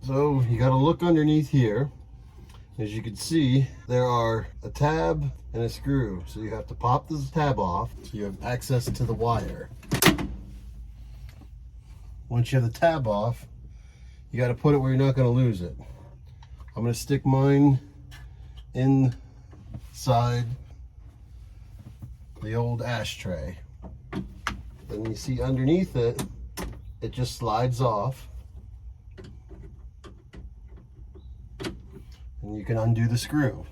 So you got to look underneath here. As you can see, there are a tab and a screw. So you have to pop this tab off so you have access to the wire. Once you have the tab off, you got to put it where you're not going to lose it. I'm going to stick mine inside the old ashtray. Then you see underneath it, it just slides off. And you can undo the screw.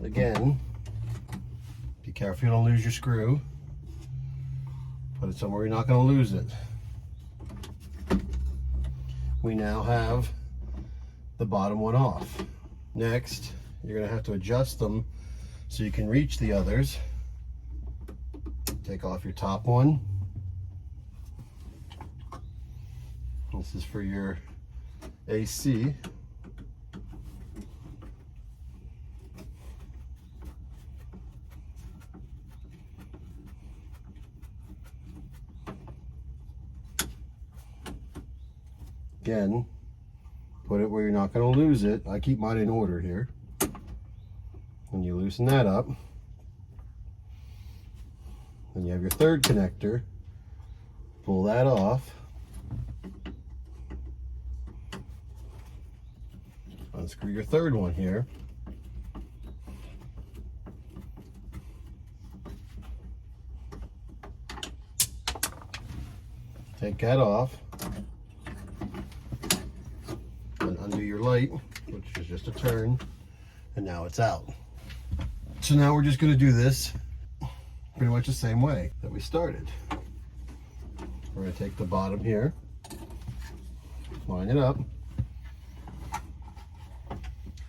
Again, be careful you don't lose your screw. Put it somewhere you're not going to lose it. We now have the bottom one off. Next, you're going to have to adjust them so you can reach the others. Take off your top one. This is for your AC. Again, put it where you're not going to lose it. I keep mine in order here. When you loosen that up, then you have your third connector. Pull that off. Unscrew your third one here. Take that off. And undo your light, which is just a turn, and now it's out. So now we're just going to do this pretty much the same way that we started. We're going to take the bottom here, line it up,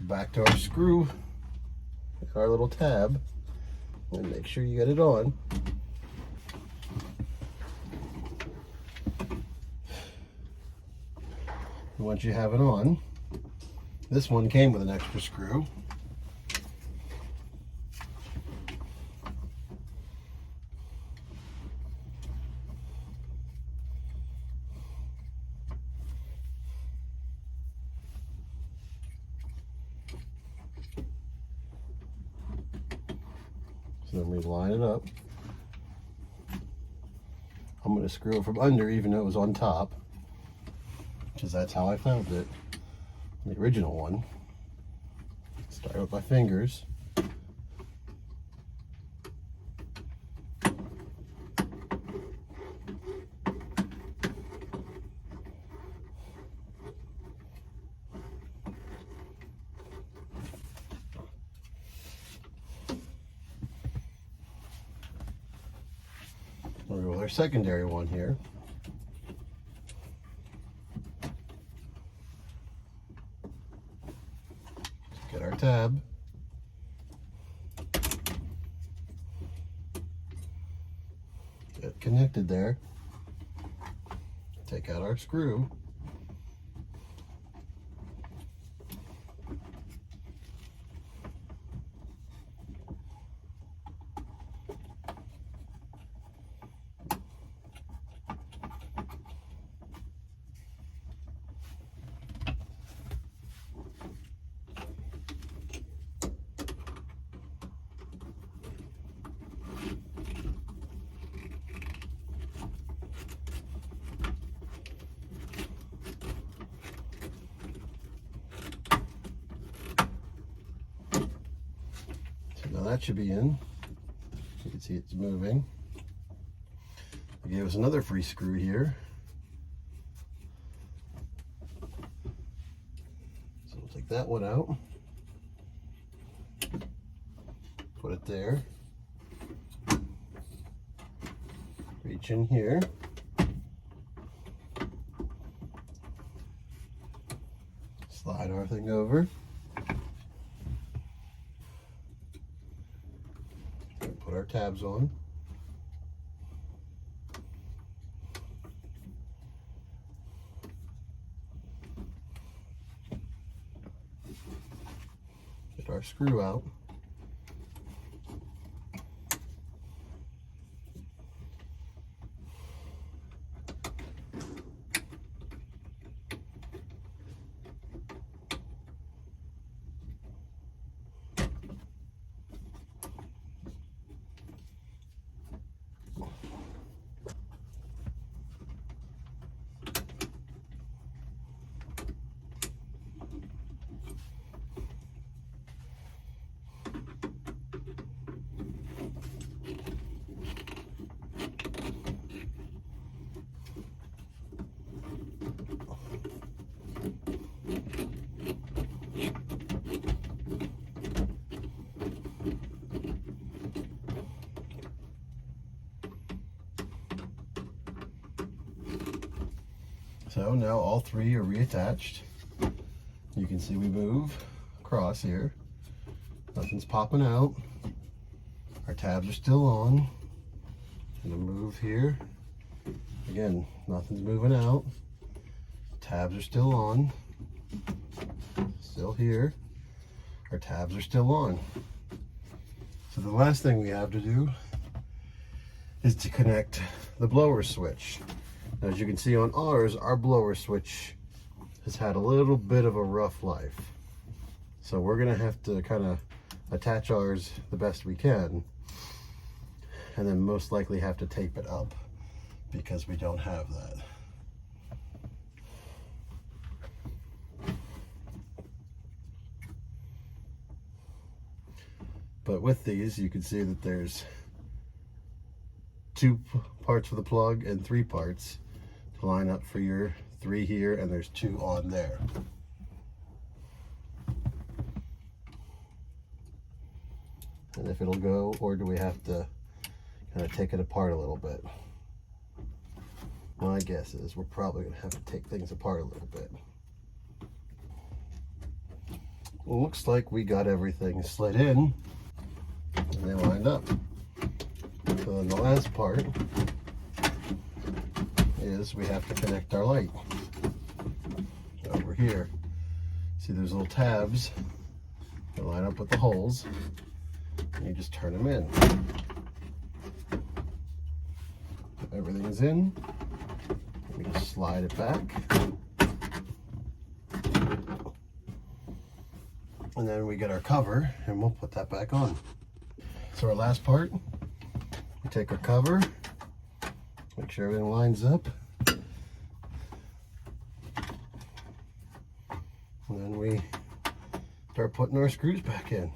back to our screw, our little tab, and make sure you get it on. And once you have it on, this one came with an extra screw. So then we line it up. I'm going to screw it from under even though it was on top, because that's how I found it, the original one. Start with my fingers. We'll go with our secondary one here. Get our tab. Get connected there. Take out our screw. Now that should be in. You can see it's moving. They gave us another free screw here. So we'll take that one out. Put it there. Reach in here. Slide our thing over. Put our tabs on. Get our screw out. So now all three are reattached. You can see we move across here. Nothing's popping out. Our tabs are still on. Gonna move here. Again, nothing's moving out. Tabs are still on. Still here. Our tabs are still on. So the last thing we have to do is to connect the blower switch. As you can see on ours, our blower switch has had a little bit of a rough life. So we're gonna have to kind of attach ours the best we can, and then most likely have to tape it up because we don't have that. But with these, you can see that there's 2 parts for the plug and 3 parts to line up for your 3 here, and there's 2 on there. And if it'll go, or do we have to kind of take it apart a little bit? My guess is we're probably gonna have to take things apart a little bit. Well, looks like we got everything slid in and they lined up. So then the last part is we have to connect our light over here. See, there's little tabs that line up with the holes, and you just turn them in. Everything's in. We just slide it back, and then we get our cover and we'll put that back on. So our last part, we take our cover, make sure everything lines up, and then we start putting our screws back in.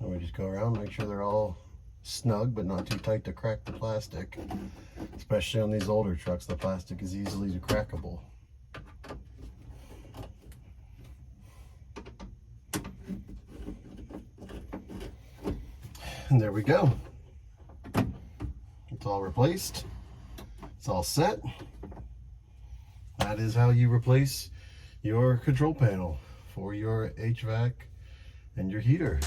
We just go around, make sure they're all snug but not too tight to crack the plastic. Especially on these older trucks, the plastic is easily crackable. And there we go. It's all replaced. It's all set. That is how you replace your control panel for your HVAC and your heater.